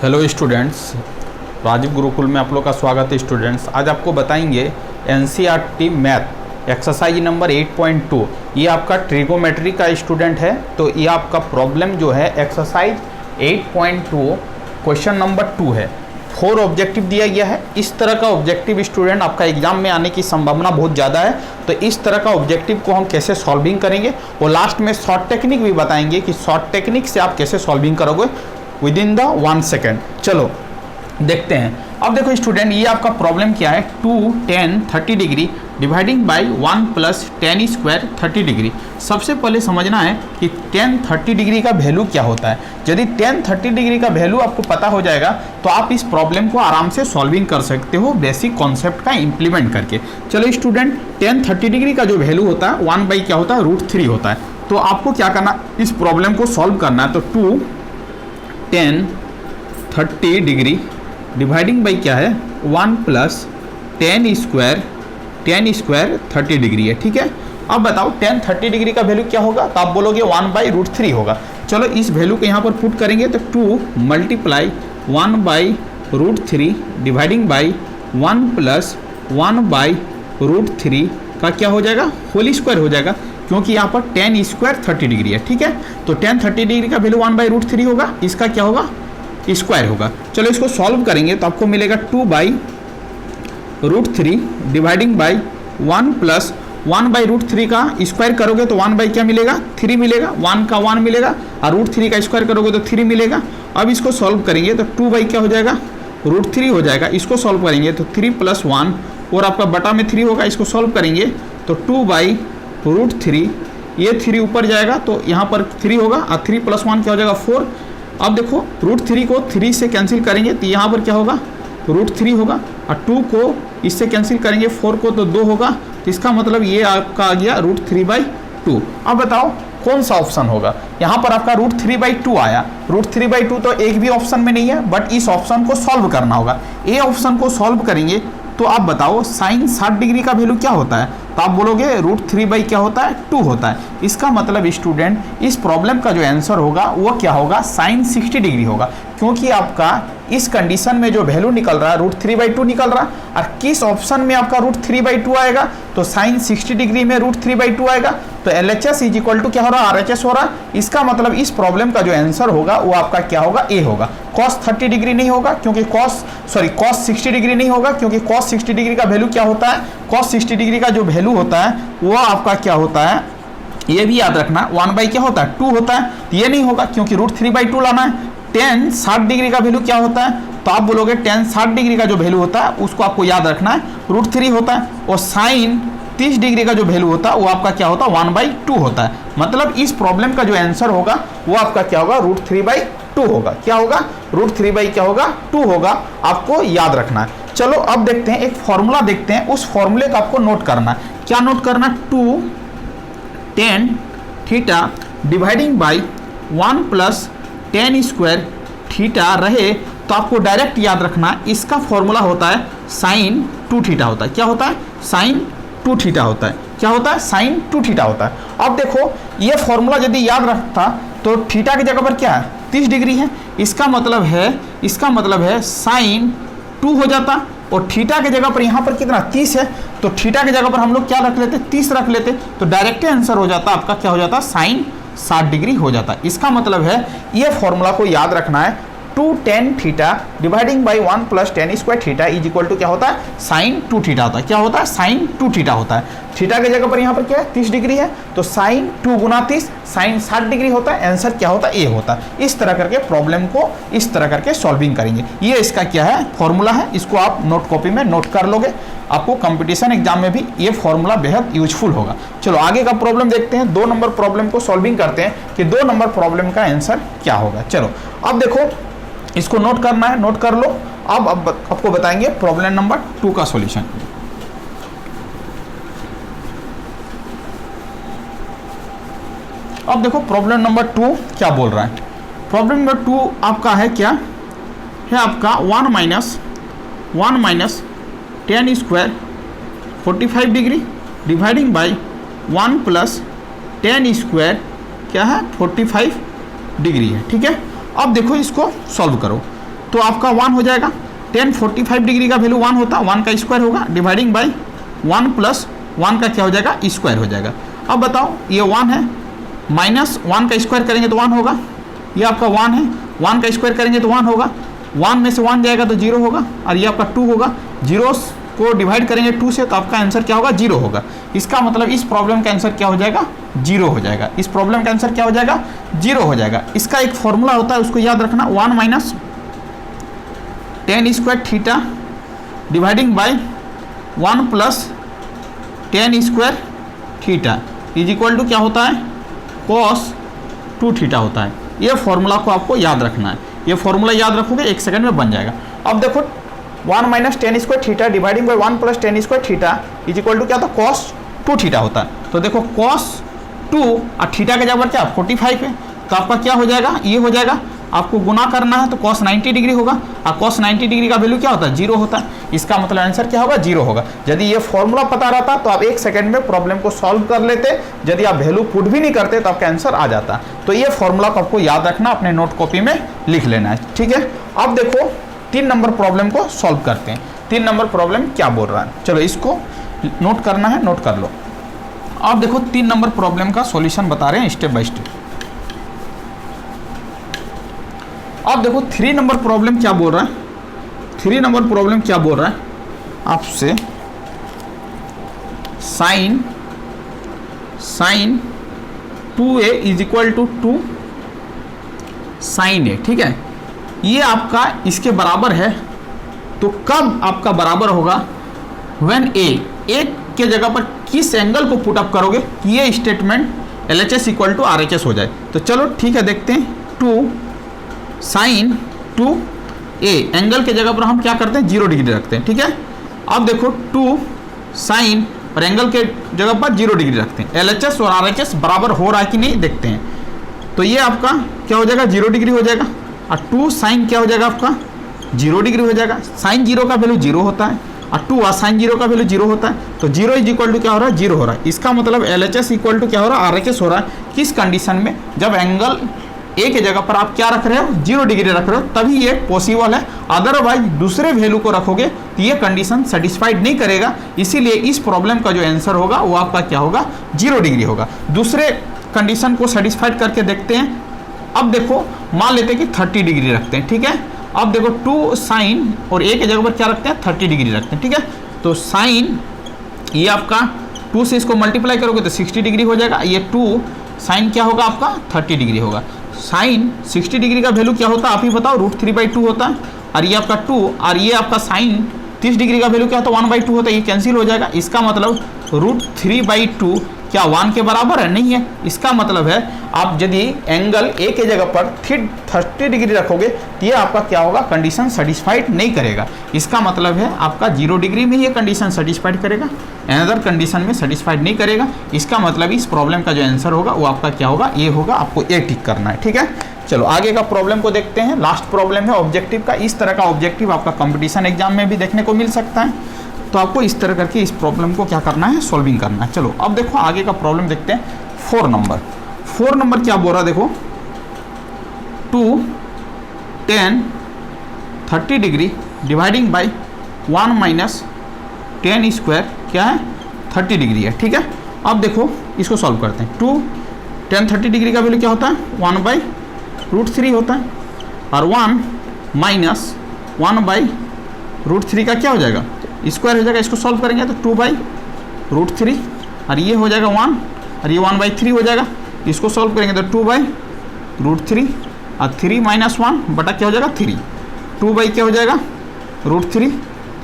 Hello students, Rajiv Gurukul में आप लोग का स्वागत है। स्टूडेंट्स, आज आपको बताएंगे एनसीईआरटी मैथ एक्सरसाइज नंबर 8.2। ये आपका ट्रिगोमेट्री का स्टूडेंट है, तो ये आपका प्रॉब्लम जो है एक्सरसाइज 8.2 क्वेश्चन नंबर 2 है। 4 ऑब्जेक्टिव दिया गया है। इस तरह का ऑब्जेक्टिव स्टूडेंट आपका एग्जाम में आने की संभावना बहुत ज़्यादा है, तो इस तरह का ऑब्जेक्टिव को हम कैसे सॉल्विंग करेंगे और लास्ट में शॉर्ट टेक्निक भी बताएंगे कि शॉर्ट टेक्निक से आप कैसे सॉल्विंग करोगे विद इन द 1 सेकेंड। चलो देखते हैं। अब देखो स्टूडेंट, ये आपका प्रॉब्लम क्या है, 2 10 30 degree dividing by 1 plus 10 square 30 degree. सबसे पहले समझना है कि 10 30 डिग्री का वैल्यू क्या होता है। यदि 10 30 डिग्री का वैल्यू आपको पता हो जाएगा तो आप इस प्रॉब्लम को आराम से सॉल्विंग कर सकते हो बेसिक कॉन्सेप्ट का इम्प्लीमेंट करके। चलो स्टूडेंट, 10 30 डिग्री का जो वैल्यू होता है 1 बाई क्या होता है, √3 होता है। तो आपको क्या करना, इस प्रॉब्लम को सॉल्व करना है। तो 2 10 30 डिग्री डिवाइडिंग बाई क्या है, 1 प्लस 10 स्क्वायर 30 डिग्री है। ठीक है, अब बताओ 10 30 डिग्री का वैल्यू क्या होगा, तो आप बोलोगे 1 बाई √3 होगा। चलो इस वैल्यू को यहाँ पर पुट करेंगे तो 2 multiply 1 by √3 dividing by 1 plus 1 by √3 का क्या हो जाएगा, होल स्क्वायर हो जाएगा, क्योंकि यहाँ पर 10 स्क्वायर 30 डिग्री है। ठीक है, तो 10 30 डिग्री का वैल्यू 1 बाई √3 होगा, इसका क्या होगा, स्क्वायर होगा। चलो इसको सॉल्व करेंगे तो आपको मिलेगा 2 by √3 dividing by 1 plus 1 by √3 का स्क्वायर करोगे तो 1 बाई क्या मिलेगा, 3 मिलेगा, 1 का 1 मिलेगा, और √3 का स्क्वायर करोगे तो 3 मिलेगा। अब इसको सॉल्व करेंगे तो 2 बाई क्या हो जाएगा, √3 हो जाएगा। इसको सॉल्व करेंगे तो 3 प्लस 1 और आपका बटा में 3 होगा। इसको सॉल्व करेंगे तो 2 बाई √3, ये 3 ऊपर जाएगा तो यहाँ पर 3 होगा, और 3 प्लस 1 क्या हो जाएगा, 4। अब देखो √3 को 3 से कैंसिल करेंगे तो यहाँ पर क्या होगा, √3 होगा, और 2 को इससे कैंसिल करेंगे 4 को तो 2 होगा। तो इसका मतलब ये आपका आ गया √3/2। अब बताओ कौन सा ऑप्शन होगा। यहाँ पर आपका √3/2 आया। √3/2 तो एक भी ऑप्शन में नहीं है, बट इस ऑप्शन को सॉल्व करना होगा। ए ऑप्शन को सॉल्व करेंगे तो आप बताओ साइन 60 डिग्री का वैल्यू क्या होता है, तो आप बोलोगे √3 क्या होता है, 2 होता है। इसका मतलब स्टूडेंट इस प्रॉब्लम का जो आंसर होगा वो क्या होगा, साइन 60 डिग्री होगा, क्योंकि आपका इस कंडीशन में जो वैल्यू निकल रहा है √3/2 निकल रहा है, और किस ऑप्शन में आपका √3/2 आएगा, तो साइन 60 डिग्री में √3/2 आएगा। तो LHS इज इक्वल टू क्या हो रहा है, RHS हो रहा है। इसका मतलब इस प्रॉब्लम का जो आंसर होगा वो आपका क्या होगा, ए होगा। cos 30 डिग्री नहीं होगा, क्योंकि cos 60 डिग्री नहीं होगा, क्योंकि cos 60 डिग्री का वैल्यू क्या होता है, cos 60 डिग्री का जो वैल्यू होता है वो आपका क्या होता है, ये भी याद रखना, 1 बाई क्या होता है, 2 होता है। ये नहीं होगा क्योंकि √3/2 लाना है। 10 60 डिग्री का वैल्यू क्या होता है, तो आप बोलोगे 10 60 डिग्री का जो वैल्यू होता है उसको आपको याद रखना है, √3 होता है। और साइन 30 डिग्री का जो वैल्यू होता है वो आपका क्या होता है, 1/2 होता है। मतलब इस प्रॉब्लम का जो आंसर होगा वो आपका क्या होगा, √3/2 होगा। क्या होगा, √3 क्या होगा, 2 होगा। आपको याद रखना है। चलो अब देखते हैं, एक फॉर्मूला देखते हैं, उस फॉर्मूले का आपको नोट करना है। क्या नोट करना, 2 10 theta dividing by 1 plus 10 square theta रहे तो आपको डायरेक्ट याद रखना है, इसका फॉर्मूला होता है साइन 2 थीटा होता है। क्या होता है, साइन 2 थीटा होता है। क्या होता है, साइन 2 थीटा होता है। अब देखो ये फॉर्मूला यदि याद रखता तो थीटा की जगह पर क्या है, 30 डिग्री है। इसका मतलब है साइन 2 हो जाता, और थीटा की जगह पर यहाँ पर कितना, 30 है, तो थीटा की जगह पर हम लोग क्या रख लेते, 30 रख लेते, तो डायरेक्ट आंसर हो जाता आपका क्या हो जाता, साइन 60 डिग्री हो जाता। इसका मतलब है ये फॉर्मूला को याद रखना है, 2 10 theta dividing by 1 plus 10 square theta is equal to क्या होता है, साइन 2 थीटा होता है। क्या होता है, साइन 2 थीटा होता है। थीटा की जगह पर यहाँ पर क्या है, 30 डिग्री है, तो साइन 2 गुना 30 साइन 60 डिग्री होता है। आंसर क्या होता है, ए होता है। इस तरह करके प्रॉब्लम को इस तरह करके सॉल्विंग करेंगे। ये इसका क्या है, फॉर्मूला है। इसको आप नोट कॉपी में नोट कर लोगे, आपको कंपटीशन एग्जाम में भी ये फॉर्मूला बेहद यूजफुल होगा। चलो आगे का प्रॉब्लम देखते हैं। 2 नंबर प्रॉब्लम को सॉल्विंग करते हैं कि 2 नंबर प्रॉब्लम का आंसर क्या होगा। चलो अब देखो, इसको नोट करना है, नोट कर लो। अब आपको बताएंगे प्रॉब्लम नंबर 2 का सॉल्यूशन। अब देखो प्रॉब्लम नंबर 2 क्या बोल रहा है। प्रॉब्लम नंबर 2 आपका है क्या है, आपका 1 minus 10 square 45 degree dividing by 1 plus 10 square क्या है, 45 डिग्री है। ठीक है, अब देखो इसको सॉल्व करो। तो आपका 1 हो जाएगा। टेन 45 डिग्री का वैल्यू 1 होता है, 1 का स्क्वायर होगा, डिवाइडिंग बाई 1 प्लस 1 का क्या हो जाएगा, स्क्वायर हो जाएगा। अब बताओ ये 1 है, माइनस 1 का स्क्वायर करेंगे तो 1 होगा, ये आपका 1 है, 1 का स्क्वायर करेंगे तो 1 होगा, 1 में से 1 जाएगा तो 0 होगा, और ये आपका 2 होगा। 0 को डिवाइड करेंगे 2 से तो आपका आंसर क्या होगा, 0 होगा। इसका मतलब इस प्रॉब्लम का आंसर क्या हो जाएगा, 0 हो जाएगा। इस प्रॉब्लम का आंसर क्या हो जाएगा, 0 हो जाएगा। इसका एक फॉर्मूला होता है, उसको याद रखना, 1 minus tan square theta dividing by 1 plus tan square theta is equal to क्या होता है, कॉस 2 थीटा होता है। ये फॉर्मूला को आपको याद रखना है, ये फॉर्मूला याद रखोगे 1 सेकंड में बन जाएगा। अब देखो 1 minus tan square theta dividing by 1 plus tan square theta is equal to क्या होता है, कॉस 2 थीटा होता है। तो देखो कॉस 2 और थीटा का जगह क्या 45 है, तो आपका क्या हो जाएगा, ये हो जाएगा। आपको गुना करना है तो कॉस 90 डिग्री होगा, और कॉस 90 डिग्री का वैल्यू क्या होता है, 0 होता है। इसका मतलब आंसर क्या होगा, 0 होगा। यदि ये फॉर्मूला पता रहता तो आप 1 सेकंड में प्रॉब्लम को सॉल्व कर लेते। यदि आप वैल्यू पुट भी नहीं करते तो आपका आंसर आ जाता। तो ये फॉर्मूला को आपको याद रखना, अपने नोट कॉपी में लिख लेना है, ठीक है। अब देखो 3 नंबर प्रॉब्लम को सॉल्व करते हैं। 3 नंबर प्रॉब्लम क्या बोल रहा है, चलो इसको नोट करना है, नोट कर लो। अब देखो 3 नंबर प्रॉब्लम का सॉल्यूशन बता रहे हैं स्टेप बाय स्टेप। अब देखो 3 नंबर प्रॉब्लम क्या बोल रहा है, 3 नंबर प्रॉब्लम क्या बोल रहा है आपसे, sine 2a is equal to 2 sine a, ठीक है। ये आपका इसके बराबर है, तो कब आपका बराबर होगा, व्हेन a के जगह पर किस एंगल को पुट अप करोगे, ये statement LHS equal to RHS हो जाए। तो चलो ठीक है, देखते हैं। 2 साइन 2a एंगल के जगह पर हम क्या करते हैं, 0 डिग्री रखते हैं, ठीक है। अब देखो 2 साइन और एंगल के जगह पर 0 डिग्री रखते हैं। LHS और RHS बराबर हो रहा है कि नहीं देखते हैं। तो ये आपका क्या हो जाएगा, 0 डिग्री हो जाएगा, और 2 साइन क्या हो जाएगा आपका, 0 डिग्री हो जाएगा। साइन 0 का वैल्यू 0 होता है, और 2 साइन 0 का वैल्यू 0 होता है। तो 0 इज इक्वल टू क्या हो रहा है, 0 हो रहा है। इसका मतलब LHS इक्वल टू क्या हो रहा है, RHS हो रहा है। किस कंडीशन में, जब एंगल ए के जगह पर आप क्या रख रहे हो, 0 डिग्री रख रहे हो, तभी ये पॉसिबल है। अदरवाइज दूसरे वैल्यू को रखोगे तो ये कंडीशन सेटिस्फाइड नहीं करेगा। इसीलिए इस प्रॉब्लम का जो आंसर होगा वो आपका क्या होगा, 0 डिग्री होगा। दूसरे कंडीशन को सेटिस्फाइड करके देखते हैं। अब देखो मान लेते हैं कि 30 डिग्री रखते हैं, ठीक है। अब देखो 2 साइन और ए के जगह पर क्या रखते हैं, 30 डिग्री रखते हैं, ठीक है। तो साइन ये आपका 2 से इसको मल्टीप्लाई करोगे तो 60 डिग्री हो जाएगा। ये 2 साइन क्या होगा आपका, 30 डिग्री होगा। साइन 60 डिग्री का वैल्यू क्या होता है आप ही बताओ, √3/2 होता है। और ये आपका 2 और ये आपका साइन 30 डिग्री का वैल्यू क्या होता है, 1/2 होता है। ये कैंसिल हो जाएगा। इसका मतलब √3/2 क्या 1 के बराबर है, नहीं है। इसका मतलब है आप यदि एंगल ए के जगह पर 30 डिग्री रखोगे तो ये आपका क्या होगा, कंडीशन सेटिस्फाइड नहीं करेगा। इसका मतलब है आपका 0 डिग्री में ये कंडीशन सेटिस्फाइड करेगा, अनदर कंडीशन में सेटिस्फाइड नहीं करेगा। इसका मतलब इस प्रॉब्लम का जो आंसर होगा वो आपका क्या होगा, ये होगा। आपको ये टिक करना है, ठीक है। चलो आगे का प्रॉब्लम को देखते हैं। लास्ट प्रॉब्लम है ऑब्जेक्टिव का। इस तरह का ऑब्जेक्टिव आपका कंपटीशन एग्जाम में भी देखने को मिल सकता है। तो आपको इस तरह करके इस प्रॉब्लम को क्या करना है, सॉल्विंग करना है। चलो अब देखो आगे का प्रॉब्लम देखते हैं। 4 नंबर क्या बोल रहा है, देखो 2 10 30 degree dividing by 1 minus tan square क्या है, 30 डिग्री है, ठीक है। अब देखो इसको सॉल्व करते हैं। 2 10 30 डिग्री का वैल्यू क्या होता है, 1/√3 होता है। और 1 माइनस 1/√3 का क्या हो जाएगा, स्क्वायर हो जाएगा। इसको सॉल्व करेंगे तो 2/√3 और ये हो जाएगा 1 और ये 1/3 हो जाएगा। इसको सॉल्व करेंगे तो 2/√3 और 3 माइनस 1 बटा क्या हो जाएगा 3। 2 बाई क्या हो जाएगा √3,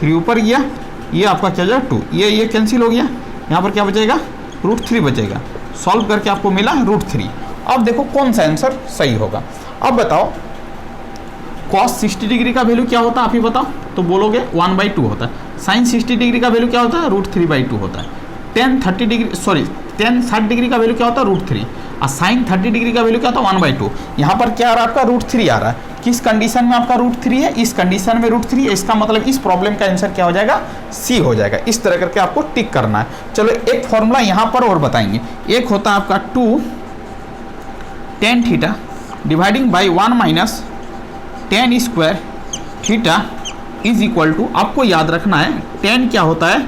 3 ऊपर गया, ये आपका क्या हो जाएगा 2, ये कैंसिल हो गया। यहाँ पर क्या बचेगा √3 बचेगा। सॉल्व करके आपको मिला √3। अब देखो कौन सा आंसर सही होगा। अब बताओ cos 60 डिग्री का वैल्यू क्या होता है आप ही बताओ। तो बोलोगे 1/2 होता है। साइन 60 डिग्री का वैल्यू क्या होता है, √3/2 होता है। टेन 60 डिग्री का वैल्यू क्या होता है, √3। और साइन 30 डिग्री का वैल्यू क्या होता है, 1/2। यहाँ पर क्या आ रहा है आपका √3 आ रहा है। किस कंडीशन में आपका √3 है, इस कंडीशन में √3 है। इसका मतलब इस प्रॉब्लम का आंसर क्या हो जाएगा, सी हो जाएगा। इस तरह करके आपको टिक करना है। चलो एक फॉर्मूला यहाँ पर और बताएंगे। एक होता है आपका 2 tan theta dividing by 1 minus tan square theta is equal to, आपको याद रखना है टेन क्या होता है,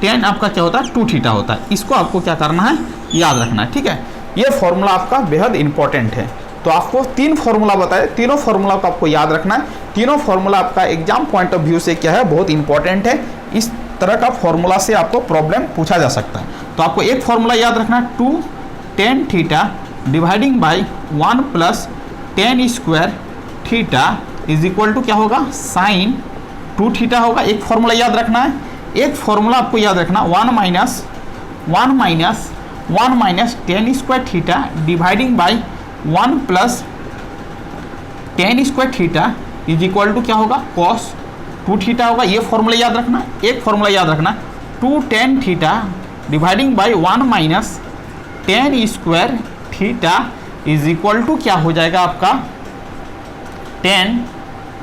टेन आपका क्या होता है 2 थीटा होता है। इसको आपको क्या करना है, याद रखना है। ठीक है, ये फॉर्मूला आपका बेहद इंपॉर्टेंट है। तो आपको 3 फॉर्मूला बताए, तीनों फॉर्मूला को आपको याद रखना है। तीनों फॉर्मूला आपका एग्जाम पॉइंट ऑफ व्यू से क्या है, बहुत इंपॉर्टेंट है। इस तरह का फॉर्मूला से आपको प्रॉब्लम पूछा जा सकता है। तो आपको एक फॉर्मूला याद रखना है, 2 tan theta dividing by 1 plus tan square theta is equal to क्या होगा, साइन 2 थीटा होगा। एक फॉर्मूला याद रखना है। एक फॉर्मूला आपको याद रखना 1 minus tan square theta dividing by 1 plus tan square theta is equal to क्या होगा, cos 2 थीटा होगा। ये फॉर्मूला याद रखना। एक फॉर्मूला याद रखना 2 tan theta dividing by 1 minus tan square theta is equal to क्या हो जाएगा आपका, tan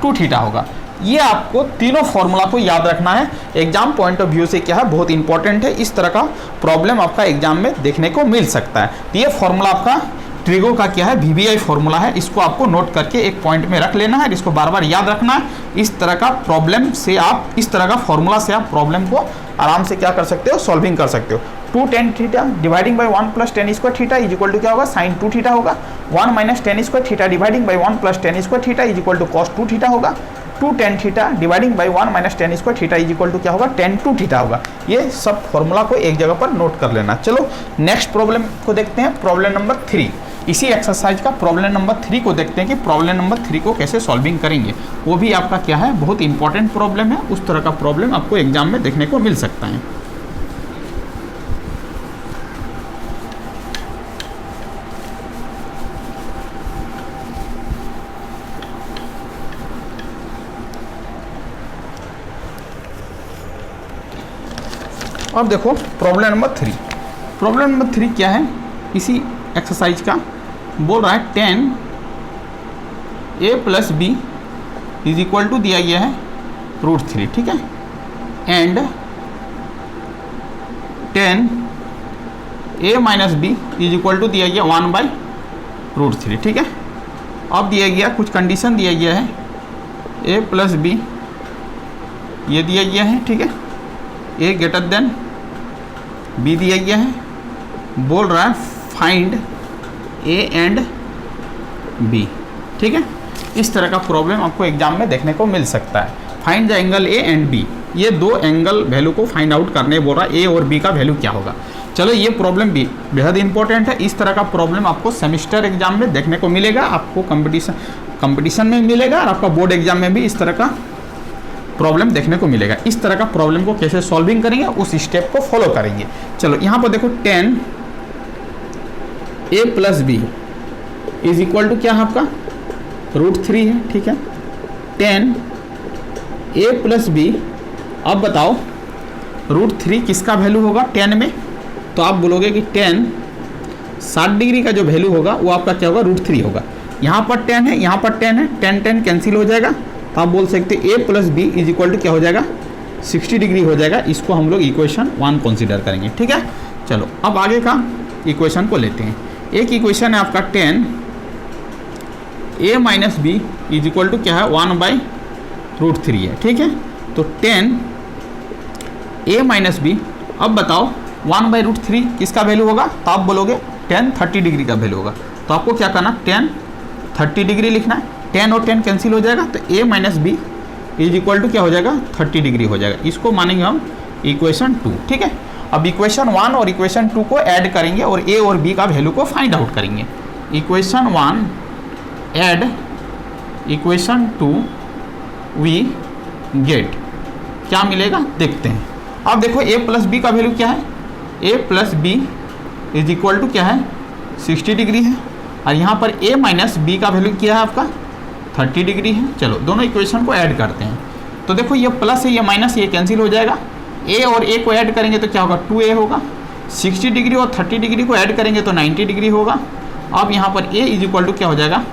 2 थीटा होगा। ये आपको तीनों फॉर्मूला को याद रखना है। एग्जाम पॉइंट ऑफ व्यू से क्या है, बहुत इंपॉर्टेंट है। इस तरह का प्रॉब्लम आपका एग्जाम में देखने को मिल सकता है। तो ये फॉर्मूला आपका ट्रिगो का क्या है, VBI फॉर्मूला है। इसको आपको नोट करके एक पॉइंट में रख लेना है, इसको बार बार याद रखना है। इस तरह का प्रॉब्लम से आप, इस तरह का फॉर्मूला से आप प्रॉब्लम को आराम से क्या कर सकते हो, सॉल्विंग कर सकते हो। 2 tan theta dividing by 1 plus tan square theta is equal to क्या होगा, साइन 2 थीटा होगा। 1 minus tan square theta dividing by 1 plus tan square theta is equal to cos 2 theta होगा। 2 tan theta dividing by 1 minus tan square theta is equal to क्या होगा, tan 2 theta होगा। ये सब formula को एक जगह पर नोट कर लेना। चलो नेक्स्ट प्रॉब्लम को देखते हैं, प्रॉब्लम नंबर 3। इसी एक्सरसाइज का प्रॉब्लम नंबर 3 को देखते हैं कि प्रॉब्लम नंबर 3 को कैसे सॉल्विंग करेंगे। वो भी आपका क्या है, बहुत इंपॉर्टेंट प्रॉब्लम है। उस तरह का प्रॉब्लम आपको एग्जाम में देखने को मिल सकता है। अब देखो प्रॉब्लम नंबर 3। प्रॉब्लम नंबर 3 क्या है, इसी एक्सरसाइज का बोल रहा है tan a plus B is equal to दिया गया है √3। ठीक है, and tan a minus B is equal to दिया गया 1/√3। ठीक है, अब दिया गया कुछ कंडीशन दिया गया है, a प्लस बी ये दिया गया है। ठीक है, a ग्रेटर देन b दिया गया है। बोल रहा है फाइंड a एंड b। ठीक है, इस तरह का प्रॉब्लम आपको एग्जाम में देखने को मिल सकता है। Find the angle a and b, ये दो एंगल वैल्यू को फाइंड आउट करने बोल रहा है, a और b का वैल्यू क्या होगा। चलो ये प्रॉब्लम भी बेहद इंपॉर्टेंट है। इस तरह का प्रॉब्लम आपको सेमेस्टर एग्जाम में देखने को मिलेगा, आपको कंपटीशन में मिलेगा, और आपका बोर्ड एग्जाम में भी इस तरह का प्रॉब्लम देखने को मिलेगा। इस तरह का प्रॉब्लम को कैसे सॉल्विंग करेंगे, उस स्टेप को फॉलो करेंगे। चलो यहाँ पर देखो tan a plus B is equal to क्या है आपका, √3 है। ठीक है, tan a प्लस बी, अब बताओ √3 किसका वैल्यू होगा tan में, तो आप बोलोगे कि tan 60 डिग्री का जो वैल्यू होगा वो आपका क्या होगा, √3 होगा। यहाँ पर tan है, यहाँ पर tan है, tan कैंसिल हो जाएगा, तो आप बोल सकते हैं a plus B is equal to क्या हो जाएगा, 60 डिग्री हो जाएगा। इसको हम लोग इक्वेशन 1 कंसीडर करेंगे। ठीक है, चलो अब आगे का इक्वेशन को लेते हैं। एक इक्वेशन है आपका tan a minus B is equal to क्या है, 1/√3 है। ठीक है, तो tan a माइनस बी, अब बताओ 1/√3 किसका वैल्यू होगा, तो आप बोलोगे tan 30 डिग्री का वैल्यू होगा। तो आपको क्या करना, tan 30 डिग्री लिखना है। tan और tan कैंसिल हो जाएगा, तो a minus B is equal to क्या हो जाएगा, 30 डिग्री हो जाएगा। इसको मानेंगे हम इक्वेशन 2। ठीक है, अब इक्वेशन 1 और इक्वेशन 2 को ऐड करेंगे और a और b का वैल्यू को फाइंड आउट करेंगे। Equation 1 add equation 2 we get क्या मिलेगा, देखते हैं। अब देखो a प्लस बी का वैल्यू क्या है, a plus B is equal to क्या है, 60 डिग्री है, और यहाँ पर a माइनस बी का वैल्यू क्या है आपका, 30 डिग्री है। चलो दोनों इक्वेशन को ऐड करते हैं। तो देखो ये प्लस है, ये माइनस, ये कैंसिल हो जाएगा। a और a को ऐड करेंगे तो क्या होगा, 2a होगा। 60 डिग्री और 30 डिग्री को ऐड करेंगे तो 90 डिग्री होगा। अब यहाँ पर a इज इक्वल टू क्या हो जाएगा,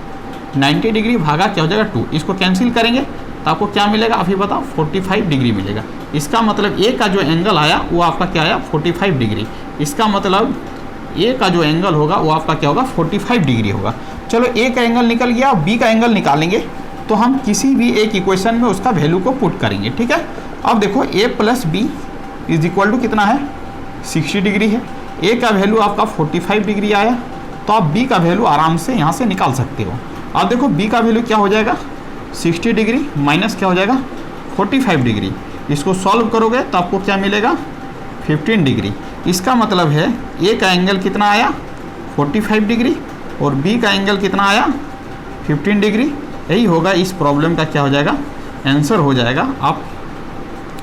90 डिग्री भागा क्या हो जाएगा 2। इसको कैंसिल करेंगे तो आपको क्या मिलेगा, आप ही बताओ, 45 डिग्री मिलेगा। इसका मतलब a का जो एंगल आया वो आपका क्या आया, 45 डिग्री। इसका मतलब a का जो एंगल होगा वो आपका क्या होगा, 45 डिग्री होगा। चलो a का एंगल निकल गया, b का एंगल निकालेंगे। तो हम किसी भी एक इक्वेशन में उसका वैल्यू को पुट करेंगे, ठीक है। अब देखो a plus B is equal to कितना है, 60 डिग्री है। a का वैल्यू आपका 45 डिग्री आया, तो आप b का वैल्यू आराम से यहाँ से निकाल सकते हो। अब देखो b का वैल्यू क्या हो जाएगा, 60 डिग्री माइनस क्या हो जाएगा, 45 डिग्री। इसको सॉल्व करोगे तो आपको क्या मिलेगा, 15 डिग्री। इसका मतलब है a का एंगल कितना आया, 45 डिग्री, और b का एंगल कितना आया, 15 डिग्री। यही होगा इस प्रॉब्लम का क्या हो जाएगा, आंसर हो जाएगा। आप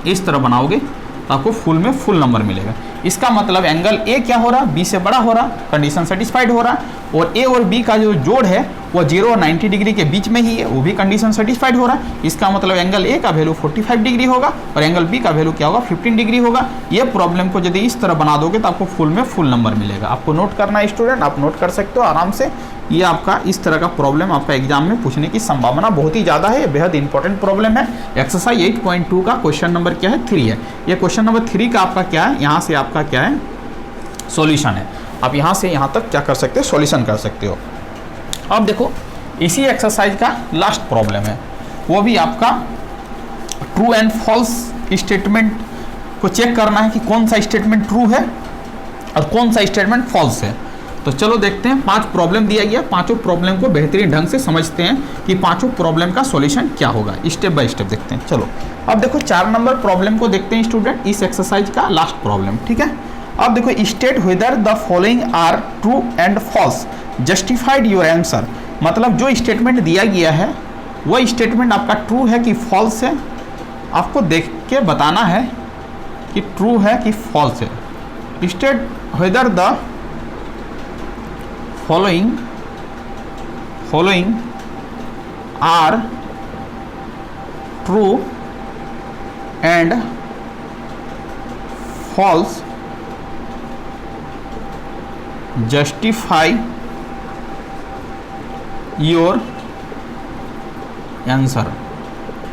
इस तरह बनाओगे तो आपको फुल में फुल नंबर मिलेगा। इसका मतलब एंगल ए क्या हो रहा, बी से बड़ा हो रहा, कंडीशन सेटिस्फाइड हो रहा, और ए और बी का जो जोड़ है वो 0 और 90 डिग्री के बीच में ही है, वो भी कंडीशन सेटिस्फाइड हो रहा है। इसका मतलब एंगल ए का वैल्यू 45 डिग्री होगा और एंगल बी का वैल्यू क्या होगा, 15 डिग्री होगा। ये प्रॉब्लम को यदि इस तरह बना दोगे तो आपको फुल में फुल नंबर मिलेगा। आपको नोट करना है स्टूडेंट, आप नोट कर सकते हो आराम से। ये आपका इस तरह का प्रॉब्लम आपका एग्जाम में पूछने की संभावना बहुत ही ज़्यादा है, बेहद इंपॉर्टेंट प्रॉब्लम है। एक्सरसाइज 8.2 का क्वेश्चन नंबर क्या है, 3 है। ये क्वेश्चन नंबर 3 का आपका क्या है, यहाँ से आपका क्या है, सॉल्यूशन है। आप यहाँ से यहाँ तक क्या कर सकते हो, सॉल्यूशन कर सकते हो। अब देखो इसी एक्सरसाइज का लास्ट प्रॉब्लम है, वो भी आपका ट्रू एंड फॉल्स स्टेटमेंट को चेक करना है कि कौन सा स्टेटमेंट ट्रू है और कौन सा स्टेटमेंट फॉल्स है। तो चलो देखते हैं, 5 प्रॉब्लम दिया गया, पांचों प्रॉब्लम को बेहतरीन ढंग से समझते हैं कि पांचों प्रॉब्लम का सॉल्यूशन क्या होगा, स्टेप बाय स्टेप देखते हैं। चलो अब देखो 4 नंबर प्रॉब्लम को देखते हैं स्टूडेंट, इस एक्सरसाइज का लास्ट प्रॉब्लम, ठीक है। अब देखो state whether the following are true and false, justified your answer. मतलब जो स्टेटमेंट दिया गया है वो स्टेटमेंट आपका ट्रू है कि फॉल्स है, आपको देख के बताना है कि ट्रू है कि फॉल्स है। State whether the following are true and false, justify your answer.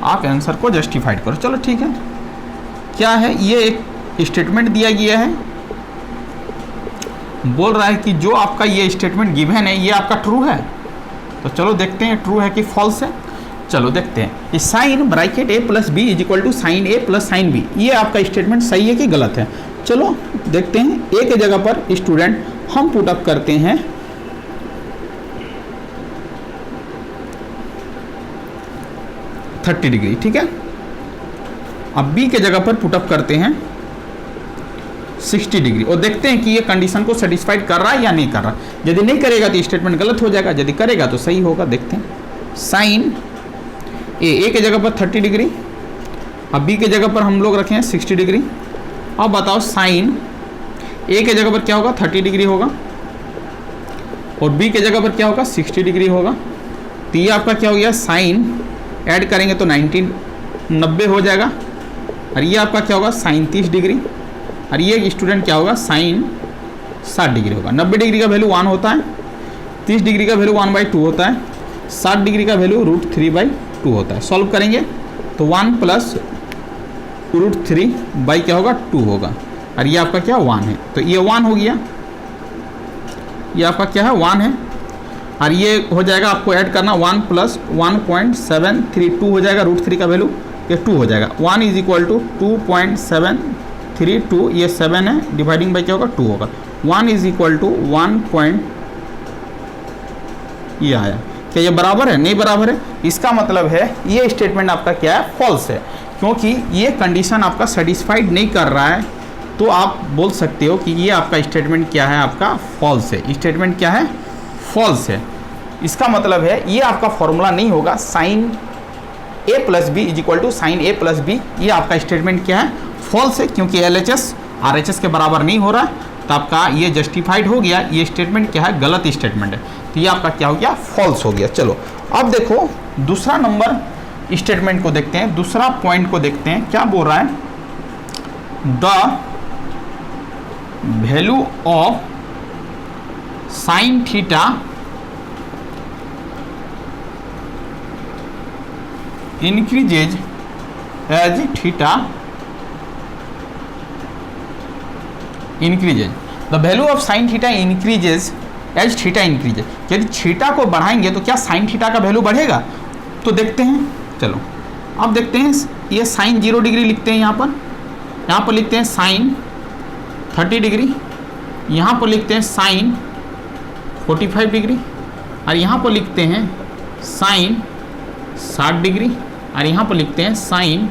आप आंसर को जस्टिफाइड करो। चलो ठीक है, क्या है, ये एक स्टेटमेंट दिया गया है, बोल रहा है कि जो आपका ये स्टेटमेंट गिवन है ये आपका ट्रू है। तो चलो देखते हैं ट्रू है कि फॉल्स है। चलो देखते हैं कि sine bracket a plus B is equal to sine A plus sine B, ये आपका स्टेटमेंट सही है कि गलत है। चलो देखते हैं, ए के जगह पर स्टूडेंट हम पुट अप करते हैं 30 डिग्री, ठीक है। अब बी के जगह पर पुट अप करते हैं 60 डिग्री और देखते हैं कि ये कंडीशन को सेटिस्फाइड कर रहा है या नहीं कर रहा। यदि नहीं करेगा तो स्टेटमेंट गलत हो जाएगा, यदि करेगा तो सही होगा। देखते हैं साइन ए के जगह पर 30 डिग्री, अब बी के जगह पर हम लोग रखे हैं 60 डिग्री। अब बताओ साइन ए के जगह पर क्या होगा, 30 डिग्री होगा, और बी के जगह पर क्या होगा, 60 डिग्री होगा। तो ये आपका क्या हो गया, साइन ऐड करेंगे तो 90 हो जाएगा, और ये आपका क्या होगा, साइन 30 डिग्री, और ये स्टूडेंट क्या होगा, साइन 60 डिग्री होगा। 90 डिग्री का वैल्यू 1 होता है, 30 डिग्री का वैल्यू 1/2 होता है, 60 डिग्री का वैल्यू √3/2 होता है। सॉल्व करेंगे तो 1 प्लस √3 क्या होगा, 2 होगा, और ये आपका क्या 1 है, तो ये 1 हो गया, ये आपका क्या है 1 है, और ये हो जाएगा आपको ऐड करना 1 प्लस 1.732 हो जाएगा, √3 का वैल्यू ये 2 हो जाएगा। 1 इज इक्वल टू 2.732, ये 7 है, डिवाइडिंग बाई क्या होगा 2 होगा। 1 इज इक्वल टू 1. ये आया, क्या ये बराबर है, नहीं बराबर है। इसका मतलब है ये स्टेटमेंट आपका क्या है, फॉल्स है, क्योंकि ये कंडीशन आपका सेटिस्फाइड नहीं कर रहा है। तो आप बोल सकते हो कि ये आपका स्टेटमेंट क्या है, आपका फॉल्स है। स्टेटमेंट क्या है, फॉल्स है। इसका मतलब है ये आपका फॉर्मूला नहीं होगा, sine A plus B is equal to sine A plus B, ये आपका स्टेटमेंट क्या है, फॉल्स है, क्योंकि LHS RHS के बराबर नहीं हो रहा है। तो आपका ये जस्टिफाइड हो गया, ये स्टेटमेंट क्या है, गलत स्टेटमेंट है, तो ये आपका क्या हो गया, फॉल्स हो गया। चलो अब देखो दूसरा नंबर स्टेटमेंट को देखते हैं, दूसरा पॉइंट को देखते हैं, क्या बोल रहा है, the value of sine theta increases as theta increases, the value of sin theta increases as theta increases। यदि थीटा को बढ़ाएंगे तो क्या साइन थीटा का वैल्यू बढ़ेगा, तो देखते हैं, चलो अब देखते हैं। ये साइन 0 डिग्री लिखते हैं, यहाँ पर लिखते हैं साइन 30 डिग्री, यहाँ पर लिखते हैं साइन 45 डिग्री, और यहाँ पर लिखते हैं साइन 60 डिग्री, और यहाँ पर लिखते हैं साइन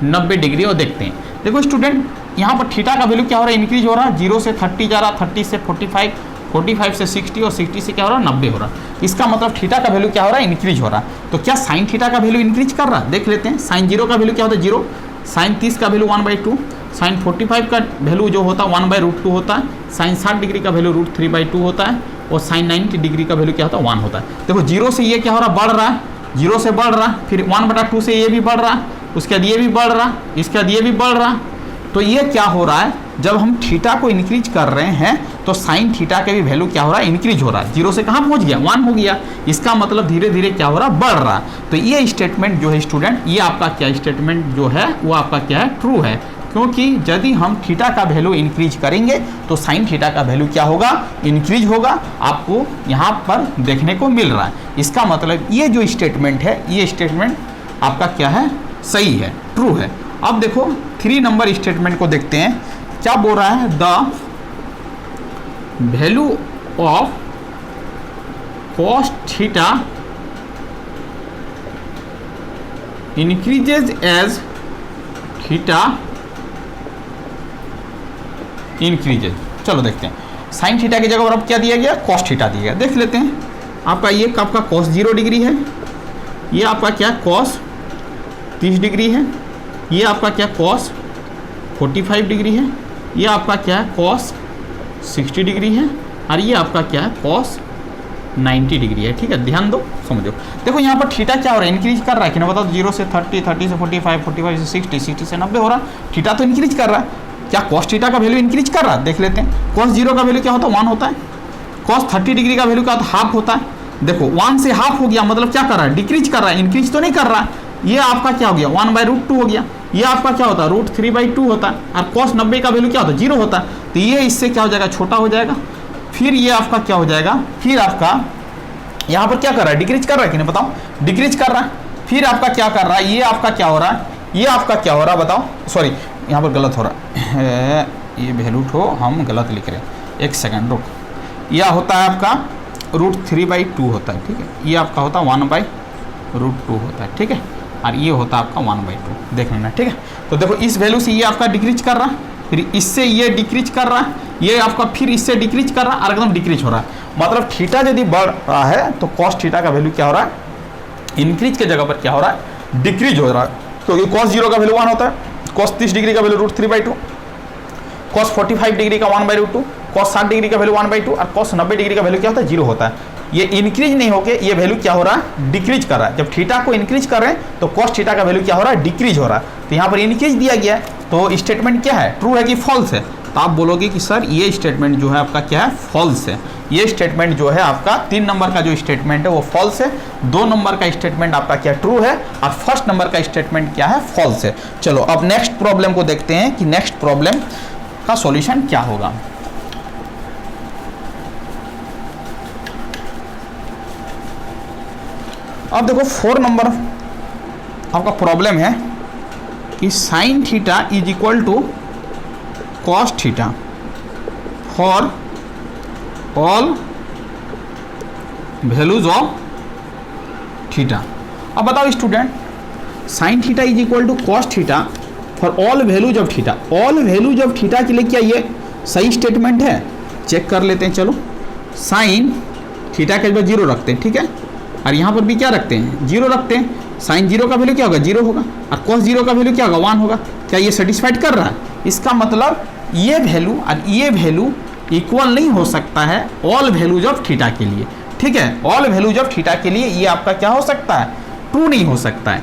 90 डिग्री। और देखते हैं, देखो स्टूडेंट, यहाँ पर थीटा का वैल्यू क्या हो रहा है, इंक्रीज हो रहा है। 0 से 30 जा रहा, 30 से 45, 45 से 60, और 60 से क्या हो रहा है, 90 हो रहा है। इसका मतलब थीटा का वैल्यू क्या हो रहा है, इंक्रीज हो रहा है। तो क्या साइन थीटा का वैल्यू इंक्रीज कर रहा है, देख लेते हैं। साइन 0 का वैल्यू क्या होता है, 0। साइन 30 का वैल्यू 1/2। साइन 45 का वैल्यू जो होता है 1/√2 होता है। साइन 60 डिग्री का वैल्यू √3/2 होता है। और साइन 90 डिग्री का वैल्यू क्या होता है, 1 होता है। देखो 0 से ये क्या हो रहा है, बढ़ रहा है, 0 से बढ़ रहा है, फिर 1/2 से ये भी बढ़ रहा है, उसके बाद ये भी बढ़ रहा, इसके बाद ये भी बढ़ रहा। तो ये क्या हो रहा है, जब हम थीटा को इंक्रीज कर रहे हैं तो साइन थीटा के भी वैल्यू क्या हो रहा है, इंक्रीज हो रहा है। 0 से कहाँ पहुँच गया, 1 हो गया। इसका मतलब धीरे धीरे क्या हो रहा है, बढ़ रहा है। तो ये स्टेटमेंट जो है स्टूडेंट, ये आपका क्या स्टेटमेंट जो है वो आपका क्या है, ट्रू है। क्योंकि यदि हम थीटा का वैल्यू इंक्रीज करेंगे तो साइन थीटा का वैल्यू क्या होगा, इंक्रीज होगा। आपको यहाँ पर देखने को मिल रहा है। इसका मतलब ये जो स्टेटमेंट है, ये स्टेटमेंट आपका क्या है, सही है, ट्रू है। अब देखो 3 नंबर स्टेटमेंट को देखते हैं, क्या बोल रहा है, the value of cos theta increases as theta increases. चलो देखते हैं, साइन थीटा की जगह पर अब क्या दिया गया, कॉस थीटा दिया गया। देख लेते हैं, आपका ये आपका कॉस 0 डिग्री है, ये आपका क्या कॉस 30 डिग्री है, ये आपका क्या कॉस 45 डिग्री है, ये आपका क्या है कॉस 60 डिग्री है, और ये आपका क्या है कॉस 90 डिग्री है। ठीक है, ध्यान दो, समझो। देखो यहाँ पर थीटा क्या हो रहा है, इंक्रीज कर रहा है कि ना, बताओ। 0 से 30, 30 से 45, 45 से 60, 60 से 90 हो रहा है। थीटा तो इंक्रीज कर रहा है। क्या कॉस थीटा का वैल्यू इंक्रीज कर रहा है, देख लेते हैं। कॉस 0 का वैल्यू क्या होता है, 1 होता है। कॉस 30 डिग्री का वैल्यू क्या होता है, हाफ होता है। देखो 1 से हाफ हो गया, मतलब क्या कर रहा है, डिक्रीज कर रहा है, इंक्रीज तो नहीं कर रहा है। ये आपका क्या हो गया, 1/√2 हो गया। ये आपका क्या होता है, √3/2 होता है। और cos 90 का वैल्यू क्या होता है, 0 होता है। तो ये इससे क्या हो जाएगा, छोटा हो जाएगा। फिर ये आपका क्या हो जाएगा, फिर आपका यहाँ पर क्या कर रहा है, डिक्रीज कर रहा है कि नहीं, बताओ, डिक्रीज कर रहा है। फिर आपका क्या कर रहा है, ये आपका क्या हो रहा है, ये आपका क्या हो रहा है, बताओ। सॉरी, यहाँ पर गलत हो रहा है, ये वैल्यू ठो हम गलत लिख रहे हैं, एक सेकंड रुक। यह होता है आपका √3/2 होता है। ठीक है, ये आपका होता है 1/√2 होता है। ठीक है, और ये होता है आपका 1/2, देख लेना। ठीक है, तो देखो इस वैल्यू से ये आपका डिक्रीज कर रहा है, फिर इससे ये डिक्रीज कर रहा है, ये आपका फिर इससे डिक्रीज कर रहा है, और एकदम डिक्रीज हो रहा है। मतलब थीटा यदि बढ़ रहा है तो कॉस थीटा का वैल्यू क्या हो रहा है, इंक्रीज के जगह पर क्या हो रहा है, डिक्रीज हो रहा है। क्योंकि cos 0 का वैल्यू 1 होता है, cos 30 डिग्री का वैल्यू √3/2, cos 45 डिग्री का 1/√2, cos 60 डिग्री का वैल्यू 1/2, और cos 90 डिग्री का वैल्यू क्या होता है, 0 होता है। ये इंक्रीज नहीं होके ये वैल्यू क्या हो रहा है, डिक्रीज कर रहा है। जब थीटा को इंक्रीज कर रहे हैं तो cos थीटा का वैल्यू क्या हो रहा है, डिक्रीज हो रहा है। तो यहाँ पर इंक्रीज दिया गया है, तो स्टेटमेंट क्या है, ट्रू है कि फॉल्स है। तो आप बोलोगे कि सर ये स्टेटमेंट जो है आपका क्या है, फॉल्स है। ये स्टेटमेंट जो है आपका 3 नंबर का जो स्टेटमेंट है वो फॉल्स है। 2 नंबर का स्टेटमेंट आपका क्या ट्रू है, और फर्स्ट नंबर का स्टेटमेंट क्या है, फॉल्स है। चलो अब नेक्स्ट प्रॉब्लम को देखते हैं कि नेक्स्ट प्रॉब्लम का सॉल्यूशन क्या होगा। अब देखो 4 नंबर आपका प्रॉब्लम है कि sine theta is equal to cos theta for all values of theta. अब बताओ student, sine theta is equal to cos theta for all values of theta. All values of theta के लिए क्या ये सही स्टेटमेंट है, चेक कर लेते हैं। चलो, साइन थीटा के बाद 0 रखते हैं, ठीक है, और यहाँ पर भी क्या रखते हैं, 0 रखते हैं। साइन 0 का वैल्यू क्या होगा, 0 होगा, और cos 0 का वैल्यू क्या होगा, 1 होगा। क्या ये सेटिस्फाइड कर रहा है? इसका मतलब ये वैल्यू और ये वैल्यू इक्वल नहीं हो सकता है ऑल वैल्यूज ऑफ थीटा के लिए। ठीक है, ऑल वैल्यूज ऑफ थीटा के लिए ये आपका क्या हो सकता है, ट्रू नहीं हो सकता है।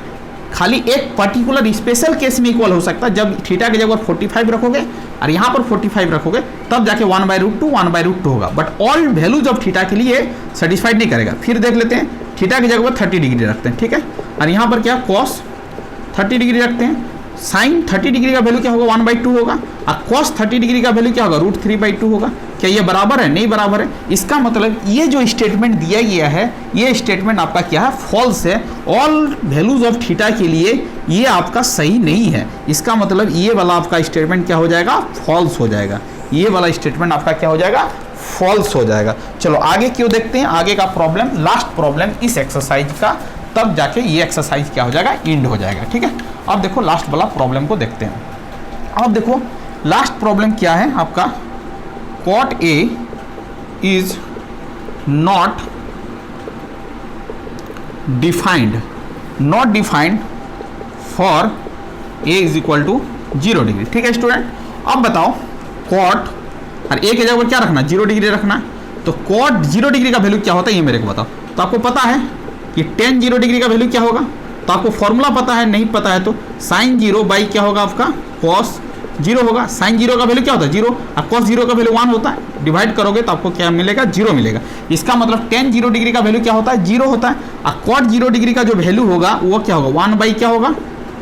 खाली एक पर्टिकुलर स्पेशल केस में इक्वल हो सकता है, जब थीटा की जगह 45 रखोगे और यहाँ पर 45 रखोगे तब जाके 1/√2 1/√2 होगा। But all values of theta के लिए सेटिस्फाइड नहीं करेगा। फिर देख लेते हैं, थीटा की जगह पर 30 डिग्री रखते हैं, ठीक है, और यहाँ पर क्या cos 30 डिग्री रखते हैं। साइन 30 डिग्री का वैल्यू क्या होगा 1/2 होगा और कॉस 30 डिग्री का वैल्यू क्या होगा √3/2 होगा। क्या ये बराबर है? नहीं बराबर है। इसका मतलब ये जो स्टेटमेंट दिया गया है ये स्टेटमेंट आपका क्या है? फॉल्स है। ऑल वैल्यूज ऑफ थीटा के लिए ये आपका सही नहीं है। इसका मतलब ये वाला आपका स्टेटमेंट क्या हो जाएगा? फॉल्स हो जाएगा। ये वाला स्टेटमेंट आपका क्या हो जाएगा? फॉल्स हो जाएगा। चलो आगे क्यों देखते हैं, आगे का प्रॉब्लम, लास्ट प्रॉब्लम इस एक्सरसाइज का, तब जाके ये एक्सरसाइज क्या हो जाएगा? एंड हो जाएगा। ठीक है, अब देखो लास्ट वाला प्रॉब्लम को देखते हैं। अब देखो लास्ट प्रॉब्लम क्या है आपका? cot A is not defined for A is equal to 0 degree. ठीक है स्टूडेंट, अब बताओ cot और A के जगह पर क्या रखना? 0 डिग्री रखना। तो cot 0 डिग्री का वैल्यू क्या होता है ये मेरे को बताओ। तो आपको पता है कि tan 0 डिग्री का वैल्यू क्या होगा? तो आपको फॉर्मूला पता है, नहीं पता है तो sin 0 बाई क्या होगा आपका? cos 0 होगा। sin 0 का वैल्यू क्या होता है? 0 और cos 0 का वैल्यू 1 होता है। डिवाइड करोगे तो आपको क्या मिलेगा? 0 मिलेगा। इसका मतलब tan 0 डिग्री का वैल्यू क्या होता है? 0 होता है। और cot 0 डिग्री का जो वैल्यू होगा वो क्या होगा? 1 बाई क्या होगा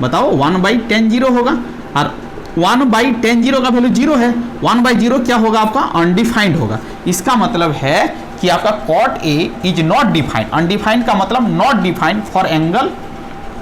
बताओ? 1 बाई tan 0 होगा। और 1 बाई tan 0 का वैल्यू 0 है। 1 बाई 0 क्या होगा आपका? अनडिफाइंड होगा। इसका मतलब है कि आपका cot A is not defined. Undefined का मतलब not defined for angle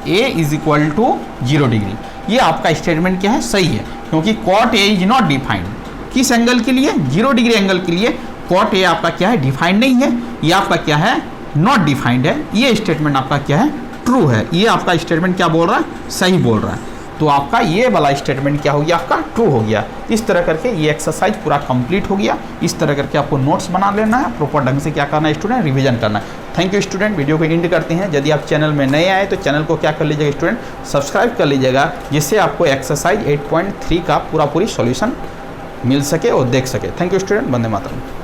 A is equal to 0 degree. ये आपका स्टेटमेंट क्या है? सही है, क्योंकि cot A is not defined. किस एंगल के लिए? 0 डिग्री एंगल के लिए cot A आपका क्या है? डिफाइंड नहीं है। ये आपका क्या है? नॉट डिफाइंड है। ये स्टेटमेंट आपका क्या है? ट्रू है। ये आपका स्टेटमेंट क्या बोल रहा है? सही बोल रहा है। तो आपका ये वाला स्टेटमेंट क्या हो गया? आपका ट्रू हो गया। इस तरह करके ये एक्सरसाइज पूरा कंप्लीट हो गया। इस तरह करके आपको नोट्स बना लेना है, प्रॉपर ढंग से क्या करना है स्टूडेंट? रिवीजन करना है। थैंक यू स्टूडेंट, वीडियो को एंड करते हैं। यदि आप चैनल में नए आए तो चैनल को क्या कर लीजिएगा स्टूडेंट? सब्सक्राइब कर लीजिएगा, जिससे आपको एक्सरसाइज 8.3 का पूरी सॉल्यूशन मिल सके और देख सके। Thank you student, Vande Mataram.